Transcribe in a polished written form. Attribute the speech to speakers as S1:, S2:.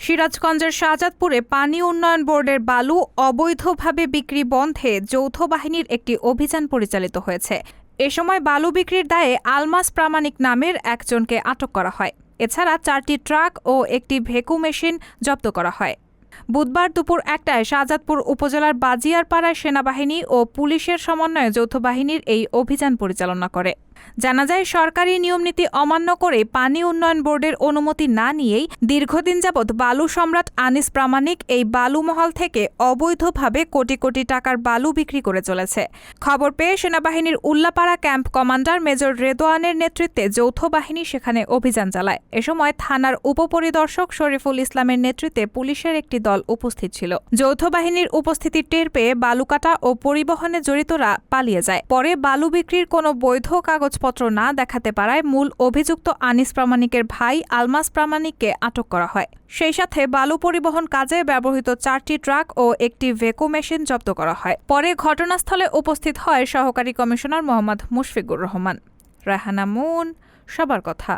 S1: সিরাজগঞ্জের শাহজাদপুরে পানি উন্নয়ন বোর্ডের বালু অবৈধভাবে বিক্রি বন্ধে যৌথ বাহিনীর একটি অভিযান পরিচালিত হয়েছে। এ সময় বালু বিক্রির দায়ে আলমাস প্রামাণিক নামের একজনকে আটক করা হয়। এছাড়া 4টি ট্রাক ও একটি ভেকু মেশিন জব্দ করা হয়। বুধবার দুপুর 1টায় শাহজাদপুর উপজেলার বাজিয়ারপাড়ায় সেনাবাহিনী ও পুলিশের সমন্বয়ে যৌথ বাহিনীর এই অভিযান পরিচালনা করে। জানা যায়, সরকারি নিয়মনীতি অমান্য করে পানি উন্নয়ন বোর্ডের অনুমতি না নিয়েই দীর্ঘদিন যাবৎ বালু সম্রাট আনিস প্রামাণিক এই বালুমহল থেকে অবৈধভাবে কোটি কোটি টাকার বালু বিক্রি করে চলেছে। খবর পেয়ে সেনাবাহিনীর উল্লাপাড়া ক্যাম্প কমান্ডার মেজর রেদোয়ানের নেতৃত্বে যৌথ বাহিনী সেখানে অভিযান চালায়। এ সময় থানার উপপরিদর্শক শরীফুল ইসলামের নেতৃত্বে পুলিশের একটি দল উপস্থিত ছিল। যৌথ বাহিনীর উপস্থিতি টের পেয়ে বালু কাটা ও পরিবহনে জড়িতরা পালিয়ে যায়। পরে বালু বিক্রির কোনো বৈধ কাগজপত্র না দেখাতে পারায় মূল অভিযুক্ত আনিস প্রামাণিকের ভাই আলমাস প্রামাণিককে আটক করা হয়। সেই সাথে বালু পরিবহন কাজে ব্যবহৃত 4টি ট্রাক ও একটি ভেকু মেশিন জব্দ করা হয়। পরে ঘটনাস্থলে উপস্থিত হয় সহকারী কমিশনার মোহাম্মদ মুশফিকুর রহমান। রাহানা মুন, সবার কথা।